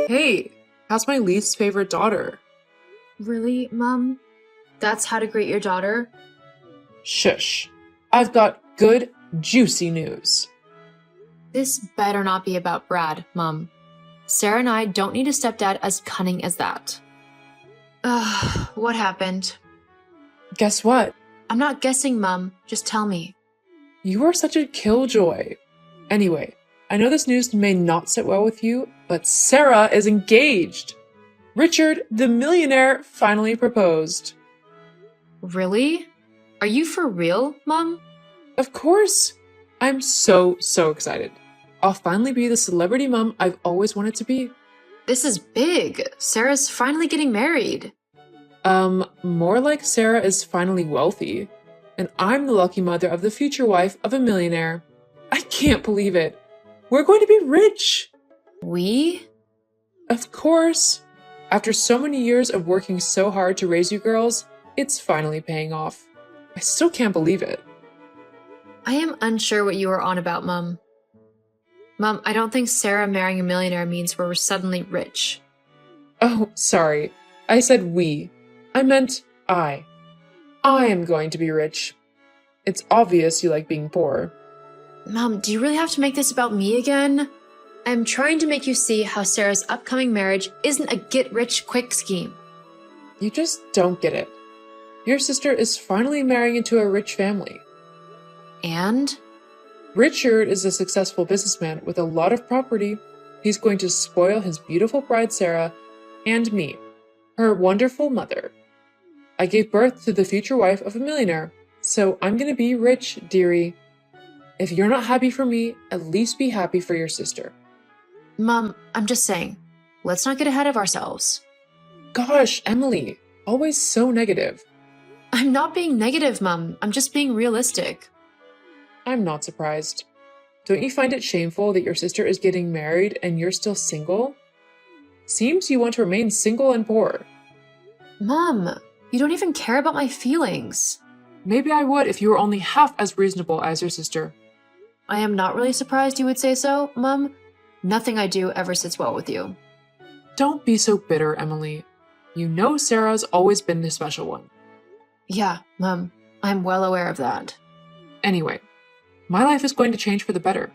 Hey, how's my least favorite daughter? Really, Mom? That's how to greet your daughter? Shush. I've got good, juicy news. This better not be about Brad, Mom. Sarah and I don't need a stepdad as cunning as that. What happened? Guess what? I'm not guessing, Mom. Just tell me. You are such a killjoy. Anyway, I know this news may not sit well with you, but Sarah is engaged. Richard, the millionaire, finally proposed. Really? Are you for real, Mom? Of course. I'm so excited. I'll finally be the celebrity mom I've always wanted to be. This is big. Sarah's finally getting married. More like Sarah is finally wealthy, and I'm the lucky mother of the future wife of a millionaire. I can't believe it. We're going to be rich. We? Of course. After so many years of working so hard to raise you girls, it's finally paying off. I still can't believe it. I am unsure what you are on about, Mom. Mom, I don't think Sarah marrying a millionaire means we're suddenly rich. Oh, sorry. I said we. I meant I. I am going to be rich. It's obvious you like being poor. Mom, do you really have to make this about me again? I'm trying to make you see how Sarah's upcoming marriage isn't a get-rich-quick scheme. You just don't get it. Your sister is finally marrying into a rich family. And? Richard is a successful businessman with a lot of property. He's going to spoil his beautiful bride Sarah and me, her wonderful mother. I gave birth to the future wife of a millionaire, so I'm gonna be rich, dearie. If you're not happy for me, at least be happy for your sister. Mom, I'm just saying, let's not get ahead of ourselves. Gosh, Emily, always so negative. I'm not being negative, Mom. I'm just being realistic. I'm not surprised. Don't you find it shameful that your sister is getting married and you're still single? Seems you want to remain single and poor. Mom, you don't even care about my feelings. Maybe I would if you were only half as reasonable as your sister. I am not really surprised you would say so, Mom. Nothing I do ever sits well with you. Don't be so bitter, Emily. You know Sarah's always been the special one. Yeah, Mom, I'm well aware of that. Anyway, my life is going to change for the better.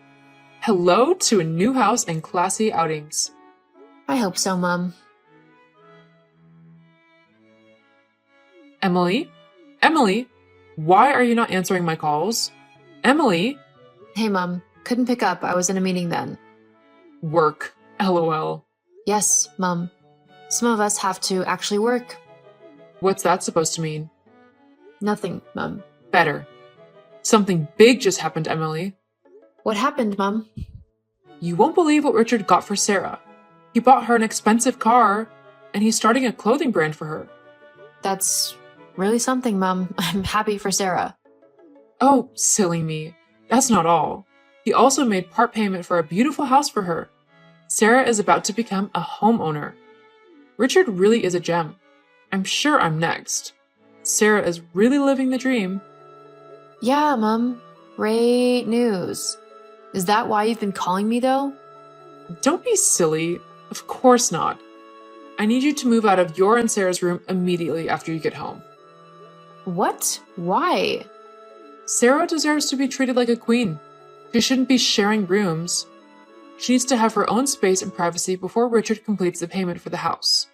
Hello to a new house and classy outings. I hope so, Mom. Emily? Emily? Why are you not answering my calls? Emily? Hey, Mom. Couldn't pick up. I was in a meeting then. Work. LOL. Yes, Mom. Some of us have to actually work. What's that supposed to mean? Nothing, Mom. Better. Something big just happened, Emily. What happened, Mom? You won't believe what Richard got for Sarah. He bought her an expensive car, and he's starting a clothing brand for her. That's really something, Mom. I'm happy for Sarah. Oh, silly me. That's not all. He also made part payment for a beautiful house for her. Sarah is about to become a homeowner. Richard really is a gem. I'm sure I'm next. Sarah is really living the dream. Yeah, Mom. Great news. Is that why you've been calling me, though? Don't be silly. Of course not. I need you to move out of your and Sarah's room immediately after you get home. What? Why? Sarah deserves to be treated like a queen. She shouldn't be sharing rooms. She needs to have her own space and privacy before Richard completes the payment for the house.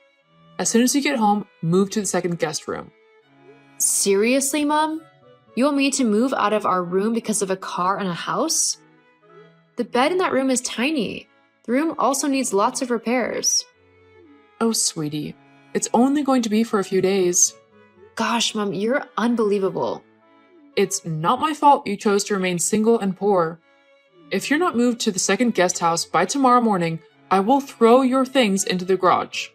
As soon as you get home, move to the second guest room. Seriously, Mom? You want me to move out of our room because of a car and a house? The bed in that room is tiny. The room also needs lots of repairs. Oh, sweetie. It's only going to be for a few days. Gosh, Mom, you're unbelievable. It's not my fault you chose to remain single and poor. If you're not moved to the second guest house by tomorrow morning, I will throw your things into the garage.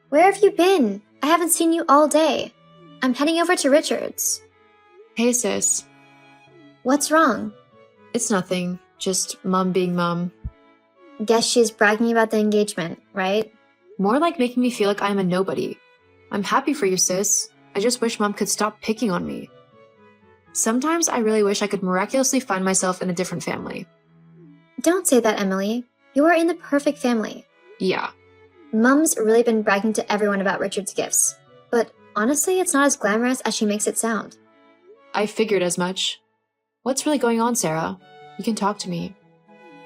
Where have you been? I haven't seen you all day. I'm heading over to Richard's. Hey, sis. What's wrong? It's nothing. Just Mom being Mom. Guess she's bragging about the engagement, right? More like making me feel like I'm a nobody. I'm happy for you, sis. I just wish Mom could stop picking on me. Sometimes I really wish I could miraculously find myself in a different family. Don't say that, Emily. You are in the perfect family. Yeah. Mum's really been bragging to everyone about Richard's gifts. But honestly, it's not as glamorous as she makes it sound. I figured as much. What's really going on, Sarah? You can talk to me.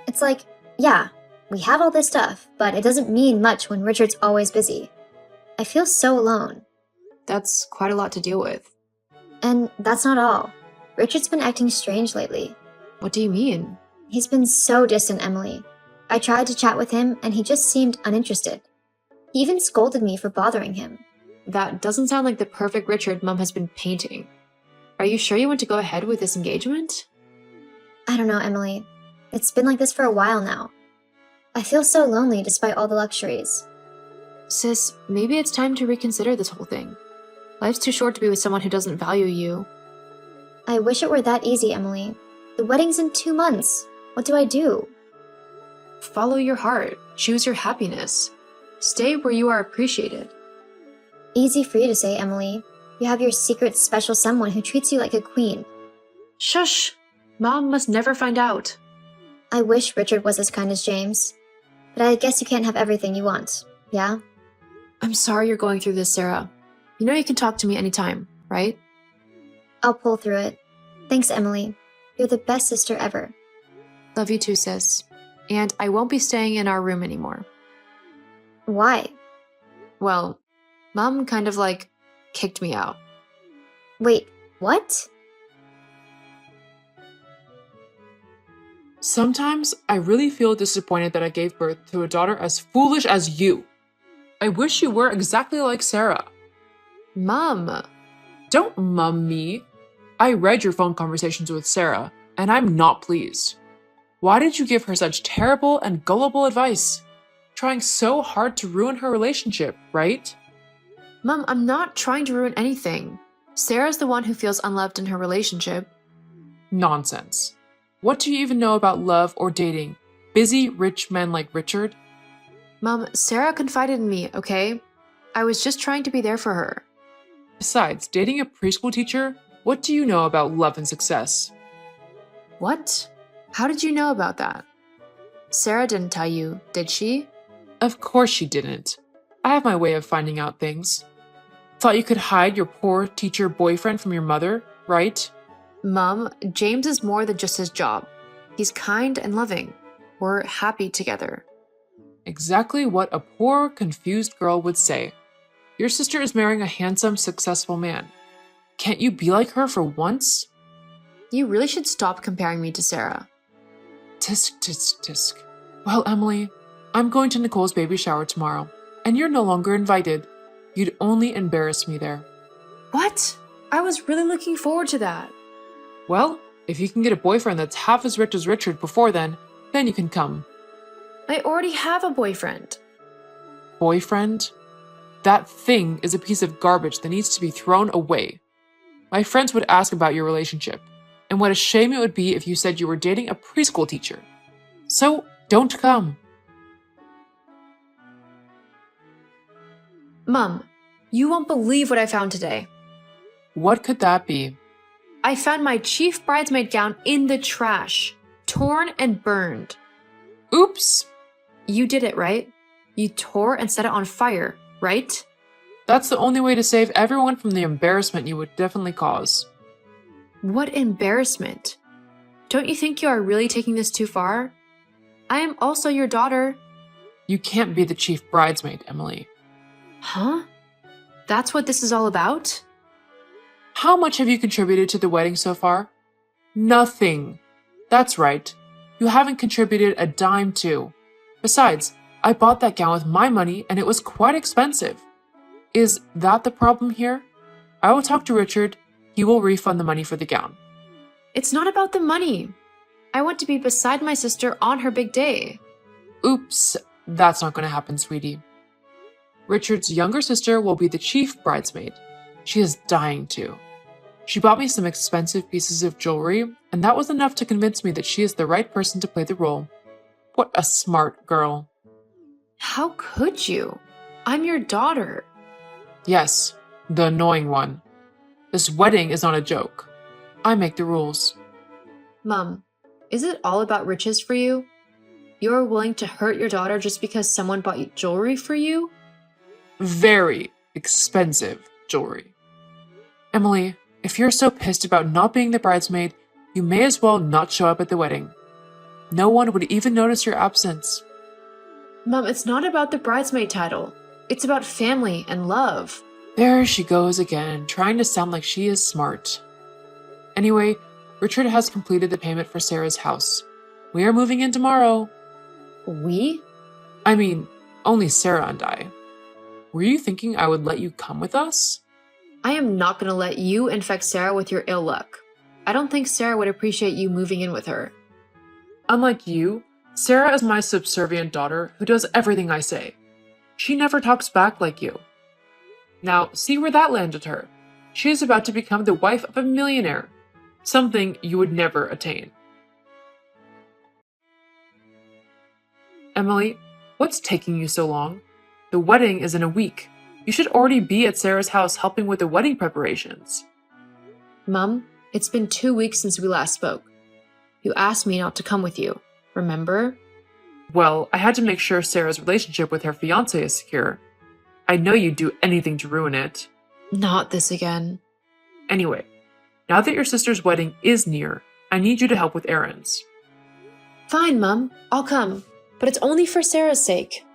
It's like, yeah, we have all this stuff, but it doesn't mean much when Richard's always busy. I feel so alone. That's quite a lot to deal with. And that's not all. Richard's been acting strange lately. What do you mean? He's been so distant, Emily. I tried to chat with him, and he just seemed uninterested. He even scolded me for bothering him. That doesn't sound like the perfect Richard Mum has been painting. Are you sure you want to go ahead with this engagement? I don't know, Emily. It's been like this for a while now. I feel so lonely despite all the luxuries. Sis, maybe it's time to reconsider this whole thing. Life's too short to be with someone who doesn't value you. I wish it were that easy, Emily. The wedding's in 2 months. What do I do? Follow your heart. Choose your happiness. Stay where you are appreciated. Easy for you to say, Emily. You have your secret special someone who treats you like a queen. Shush! Mom must never find out. I wish Richard was as kind as James. But I guess you can't have everything you want, yeah? I'm sorry you're going through this, Sarah. You know you can talk to me anytime, right? I'll pull through it. Thanks, Emily. You're the best sister ever. Love you too, sis. And I won't be staying in our room anymore. Why? Well, Mom kind of kicked me out. Wait, what? Sometimes I really feel disappointed that I gave birth to a daughter as foolish as you. I wish you were exactly like Sarah. Mom! Don't mum me. I read your phone conversations with Sarah, and I'm not pleased. Why did you give her such terrible and gullible advice? Trying so hard to ruin her relationship, right? Mom, I'm not trying to ruin anything. Sarah's the one who feels unloved in her relationship. Nonsense. What do you even know about love or dating? Busy, rich men like Richard? Mom, Sarah confided in me, okay? I was just trying to be there for her. Besides, dating a preschool teacher, what do you know about love and success? What? How did you know about that? Sarah didn't tell you, did she? Of course she didn't. I have my way of finding out things. Thought you could hide your poor teacher boyfriend from your mother, right? Mom, James is more than just his job. He's kind and loving. We're happy together. Exactly what a poor, confused girl would say. Your sister is marrying a handsome, successful man. Can't you be like her for once? You really should stop comparing me to Sarah. Tisk, tisk, tisk. Well, Emily, I'm going to Nicole's baby shower tomorrow, and you're no longer invited. You'd only embarrass me there. What? I was really looking forward to that. Well, if you can get a boyfriend that's half as rich as Richard before then you can come. I already have a boyfriend. Boyfriend? That thing is a piece of garbage that needs to be thrown away. My friends would ask about your relationship, and what a shame it would be if you said you were dating a preschool teacher. So, don't come. Mom, you won't believe what I found today. What could that be? I found my chief bridesmaid gown in the trash, torn and burned. Oops! You did it, right? You tore and set it on fire, right? That's the only way to save everyone from the embarrassment you would definitely cause. What embarrassment? Don't you think you are really taking this too far? I am also your daughter. You can't be the chief bridesmaid, Emily. Huh? That's what this is all about? How much have you contributed to the wedding so far? Nothing. That's right. You haven't contributed a dime too. Besides, I bought that gown with my money and it was quite expensive. Is that the problem here? I will talk to Richard. He will refund the money for the gown. It's not about the money. I want to be beside my sister on her big day. Oops, that's not going to happen, sweetie. Richard's younger sister will be the chief bridesmaid. She is dying to. She bought me some expensive pieces of jewelry, and that was enough to convince me that she is the right person to play the role. What a smart girl. How could you? I'm your daughter. Yes, the annoying one. This wedding is not a joke. I make the rules. Mom, is it all about riches for you? You're willing to hurt your daughter just because someone bought jewelry for you? Very expensive jewelry. Emily, if you're so pissed about not being the bridesmaid, you may as well not show up at the wedding. No one would even notice your absence. Mom, it's not about the bridesmaid title. It's about family and love. There she goes again, trying to sound like she is smart. Anyway, Richard has completed the payment for Sarah's house. We are moving in tomorrow. We? I mean, only Sarah and I. Were you thinking I would let you come with us? I am not going to let you infect Sarah with your ill luck. I don't think Sarah would appreciate you moving in with her. Unlike you, Sarah is my subservient daughter who does everything I say. She never talks back like you. Now, see where that landed her. She is about to become the wife of a millionaire, something you would never attain. Emily, what's taking you so long? The wedding is in a week. You should already be at Sarah's house helping with the wedding preparations. Mom, it's been 2 weeks since we last spoke. You asked me not to come with you, remember? Well, I had to make sure Sarah's relationship with her fiancé is secure. I know you'd do anything to ruin it. Not this again. Anyway, now that your sister's wedding is near, I need you to help with errands. Fine, Mom, I'll come. But it's only for Sarah's sake.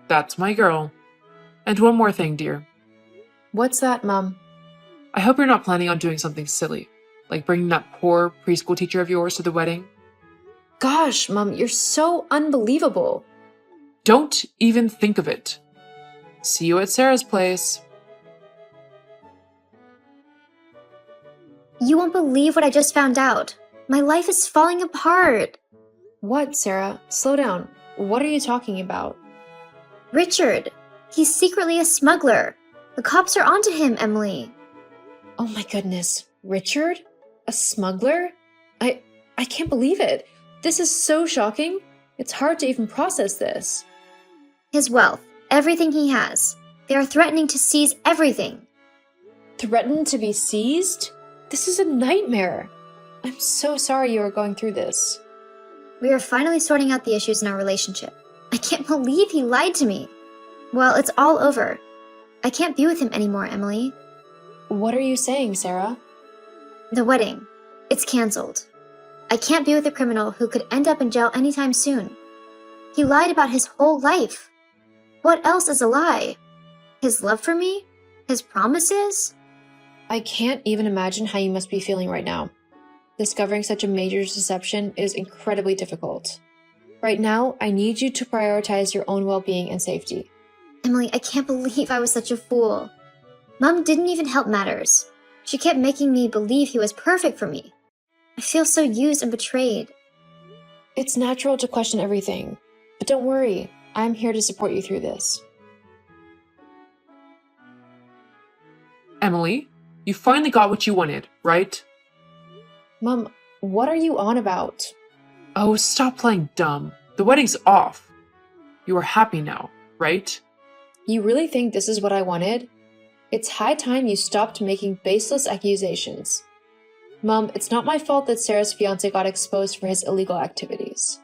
That's my girl. And one more thing, dear. What's that, Mom? I hope you're not planning on doing something silly, like bringing that poor preschool teacher of yours to the wedding. Gosh, Mom, you're so unbelievable. Don't even think of it. See you at Sarah's place. You won't believe what I just found out. My life is falling apart. What, Sarah? Slow down. What are you talking about? Richard. He's secretly a smuggler. The cops are onto him, Emily. Oh my goodness. Richard? A smuggler? I can't believe it. This is so shocking. It's hard to even process this. His wealth, everything he has. They are threatening to seize everything. Threatened to be seized? This is a nightmare. I'm so sorry you are going through this. We are finally sorting out the issues in our relationship. I can't believe he lied to me. Well, it's all over. I can't be with him anymore, Emily. What are you saying, Sarah? The wedding. It's canceled. I can't be with a criminal who could end up in jail anytime soon. He lied about his whole life. What else is a lie? His love for me? His promises? I can't even imagine how you must be feeling right now. Discovering such a major deception is incredibly difficult. Right now, I need you to prioritize your own well-being and safety. Emily, I can't believe I was such a fool. Mom didn't even help matters. She kept making me believe he was perfect for me. I feel so used and betrayed. It's natural to question everything, but don't worry, I'm here to support you through this. Emily, you finally got what you wanted, right? Mom, what are you on about? Oh, stop playing dumb. The wedding's off. You are happy now, right? You really think this is what I wanted? It's high time you stopped making baseless accusations. Mom, it's not my fault that Sarah's fiancé got exposed for his illegal activities.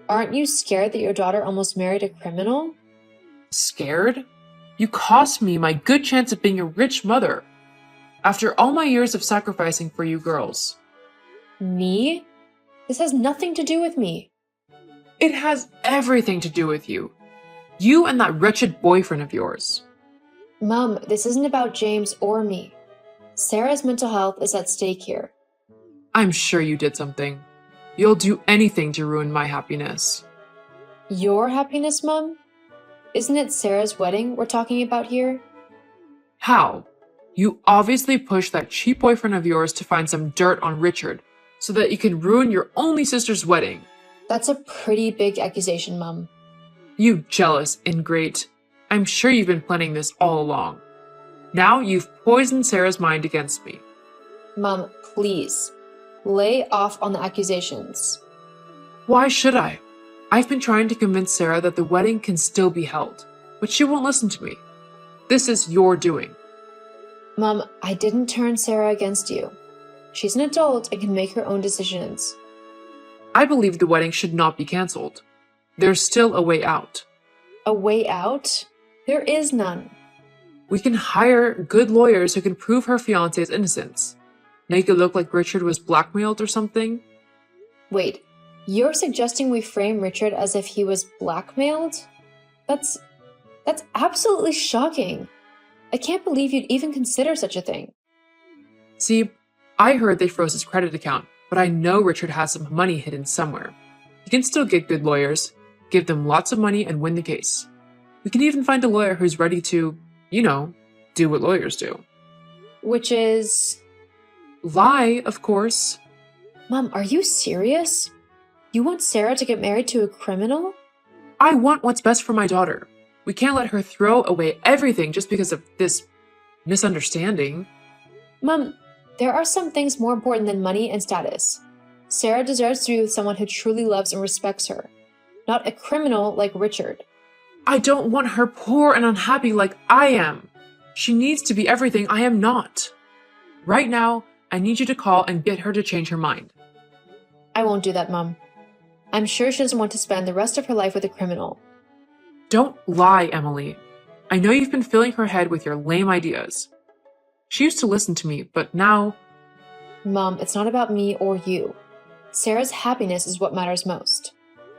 Aren't you scared that your daughter almost married a criminal? Scared? You cost me my good chance of being a rich mother. After all my years of sacrificing for you girls. Me? This has nothing to do with me. It has everything to do with you. You and that wretched boyfriend of yours. Mom, this isn't about James or me. Sarah's mental health is at stake here. I'm sure you did something. You'll do anything to ruin my happiness. Your happiness, Mom? Isn't it Sarah's wedding we're talking about here? How? You obviously pushed that cheap boyfriend of yours to find some dirt on Richard so that you can ruin your only sister's wedding. That's a pretty big accusation, Mom. You jealous ingrate. I'm sure you've been planning this all along. Now you've poisoned Sarah's mind against me. Mom, please. Lay off on the accusations. Why should I? I've been trying to convince Sarah that the wedding can still be held, but she won't listen to me. This is your doing. Mom, I didn't turn Sarah against you. She's an adult and can make her own decisions. I believe the wedding should not be canceled. There's still a way out. A way out? There is none. We can hire good lawyers who can prove her fiancé's innocence. Make it look like Richard was blackmailed or something. Wait, you're suggesting we frame Richard as if he was blackmailed? That's absolutely shocking. I can't believe you'd even consider such a thing. See, I heard they froze his credit account, but I know Richard has some money hidden somewhere. He can still get good lawyers, give them lots of money, and win the case. We can even find a lawyer who's ready to, do what lawyers do. Which is... Lie, of course. Mom, are you serious? You want Sarah to get married to a criminal? I want what's best for my daughter. We can't let her throw away everything just because of this misunderstanding. Mom, there are some things more important than money and status. Sarah deserves to be with someone who truly loves and respects her, not a criminal like Richard. I don't want her poor and unhappy like I am. She needs to be everything I am not. Right now, I need you to call and get her to change her mind. I won't do that, Mom. I'm sure she doesn't want to spend the rest of her life with a criminal. Don't lie, Emily. I know you've been filling her head with your lame ideas. She used to listen to me, but now... Mom, it's not about me or you. Sarah's happiness is what matters most.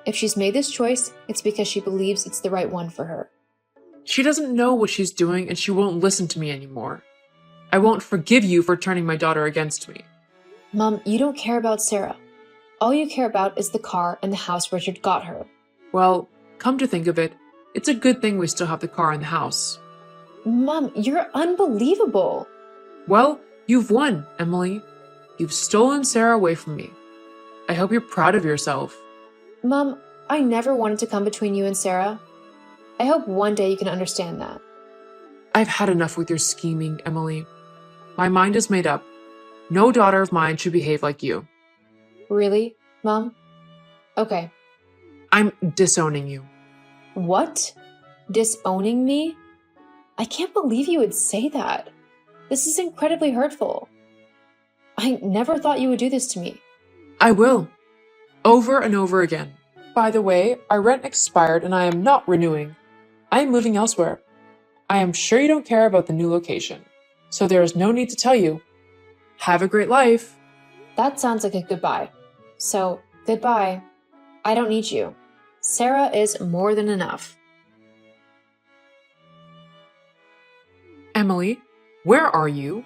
If she's made this choice, it's because she believes it's the right one for her. She doesn't know what she's doing and she won't listen to me anymore. I won't forgive you for turning my daughter against me. Mom, you don't care about Sarah. All you care about is the car and the house Richard got her. Well, come to think of it, it's a good thing we still have the car and the house. Mom, you're unbelievable. Well, you've won, Emily. You've stolen Sarah away from me. I hope you're proud of yourself. Mom, I never wanted to come between you and Sarah. I hope one day you can understand that. I've had enough with your scheming, Emily. My mind is made up. No daughter of mine should behave like you. Really, Mom? Okay. I'm disowning you. What? Disowning me? I can't believe you would say that. This is incredibly hurtful. I never thought you would do this to me. I will. Over and over again. By the way, our rent expired and I am not renewing. I am moving elsewhere. I am sure you don't care about the new location, so there is no need to tell you. Have a great life. That sounds like a goodbye. So, goodbye. I don't need you. Sarah is more than enough. Emily, where are you?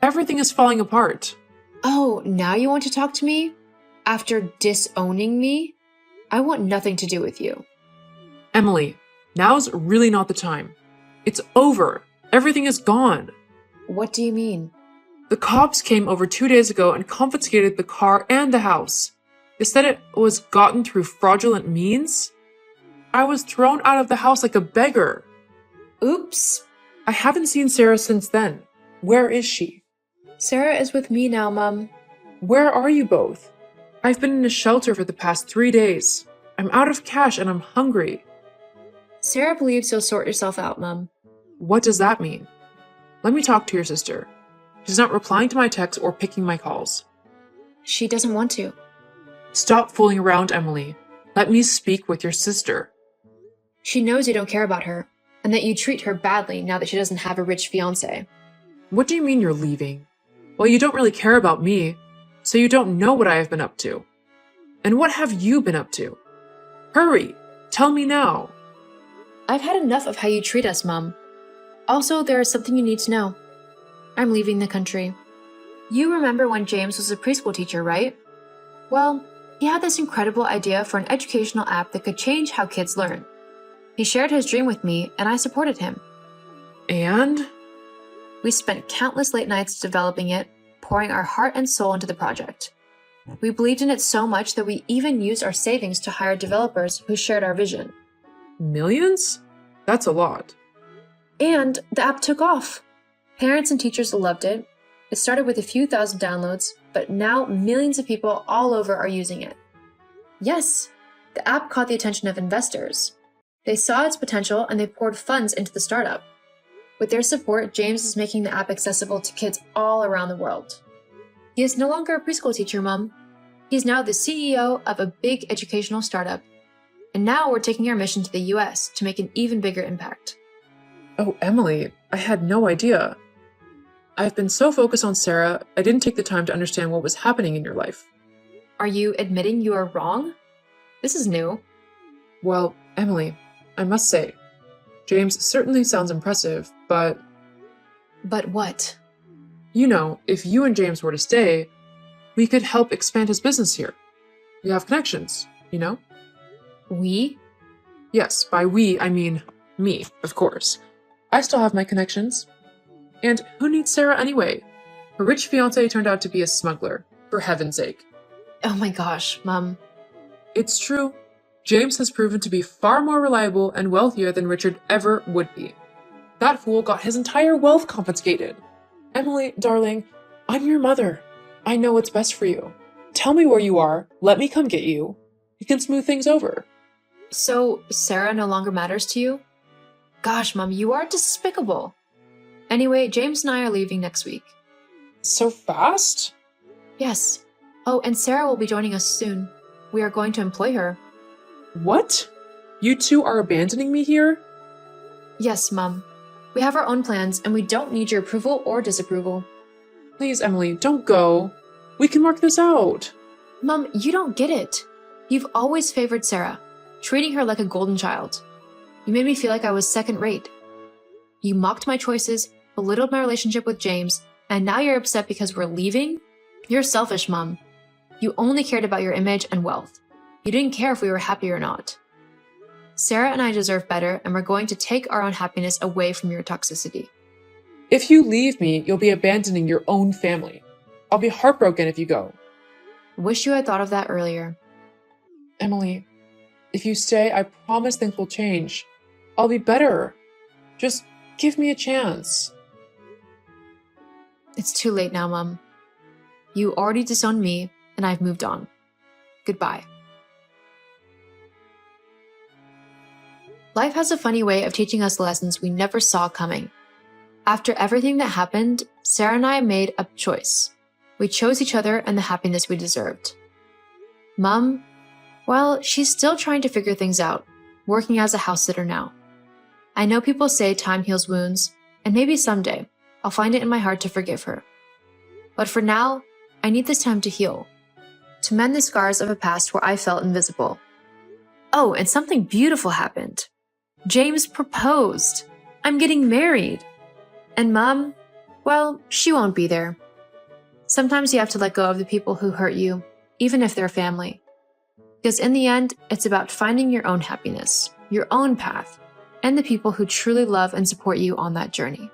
Everything is falling apart. Oh, now you want to talk to me? After disowning me? I want nothing to do with you. Emily, now's really not the time. It's over. Everything is gone. What do you mean? The cops came over 2 days ago and confiscated the car and the house. They said it was gotten through fraudulent means. I was thrown out of the house like a beggar. Oops. I haven't seen Sarah since then. Where is she? Sarah is with me now, Mom. Where are you both? I've been in a shelter for the past 3 days. I'm out of cash and I'm hungry. Sarah believes you'll sort yourself out, Mom. What does that mean? Let me talk to your sister. She's not replying to my texts or picking my calls. She doesn't want to. Stop fooling around, Emily. Let me speak with your sister. She knows you don't care about her, and that you treat her badly now that she doesn't have a rich fiancé. What do you mean you're leaving? Well, you don't really care about me, so you don't know what I have been up to. And what have you been up to? Hurry, tell me now. I've had enough of how you treat us, Mom. Also, there is something you need to know. I'm leaving the country. You remember when James was a preschool teacher, right? Well, he had this incredible idea for an educational app that could change how kids learn. He shared his dream with me, and I supported him. And? We spent countless late nights developing it, pouring our heart and soul into the project. We believed in it so much that we even used our savings to hire developers who shared our vision. Millions? That's a lot. And the app took off. Parents and teachers loved it. It started with a few thousand downloads, but now millions of people all over are using it. Yes, the app caught the attention of investors. They saw its potential and they poured funds into the startup. With their support, James is making the app accessible to kids all around the world. He is no longer a preschool teacher, Mom. He's now the CEO of a big educational startup. And now we're taking our mission to the US to make an even bigger impact. Oh, Emily, I had no idea. I've been so focused on Sarah, I didn't take the time to understand what was happening in your life. Are you admitting you are wrong? This is new. Well, Emily, I must say, James certainly sounds impressive, but But what? you know, if you and James were to stay, we could help expand his business here. We have connections, you know? We? Yes, by we, I mean me, of course. I still have my connections. And who needs Sarah anyway? Her rich fiancé turned out to be a smuggler, for heaven's sake. Oh my gosh, Mom. It's true. James has proven to be far more reliable and wealthier than Richard ever would be. That fool got his entire wealth confiscated. Emily, darling, I'm your mother. I know what's best for you. Tell me where you are. Let me come get you. We can smooth things over. So, Sarah no longer matters to you? Gosh, Mom, you are despicable. Anyway, James and I are leaving next week. So fast? Yes. Oh, and Sarah will be joining us soon. We are going to employ her. What? You two are abandoning me here? Yes, Mom. We have our own plans, and we don't need your approval or disapproval. Please, Emily, don't go. We can work this out. Mom, you don't get it. You've always favored Sarah, treating her like a golden child. You made me feel like I was second rate. You mocked my choices, belittled my relationship with James, and now you're upset because we're leaving? You're selfish, Mom. You only cared about your image and wealth. You didn't care if we were happy or not. Sarah and I deserve better, and we're going to take our own happiness away from your toxicity. If you leave me, you'll be abandoning your own family. I'll be heartbroken if you go. Wish you had thought of that earlier. Emily, if you stay, I promise things will change. I'll be better. Just give me a chance. It's too late now, Mom. You already disowned me, and I've moved on. Goodbye. Life has a funny way of teaching us lessons we never saw coming. After everything that happened, Sarah and I made a choice. We chose each other and the happiness we deserved. Mom, well, she's still trying to figure things out, working as a house sitter now. I know people say time heals wounds, and maybe someday I'll find it in my heart to forgive her. But for now, I need this time to heal, to mend the scars of a past where I felt invisible. Oh, and something beautiful happened. James proposed. I'm getting married. And Mom, well, she won't be there. Sometimes you have to let go of the people who hurt you, even if they're family. Because in the end, it's about finding your own happiness, your own path, and the people who truly love and support you on that journey.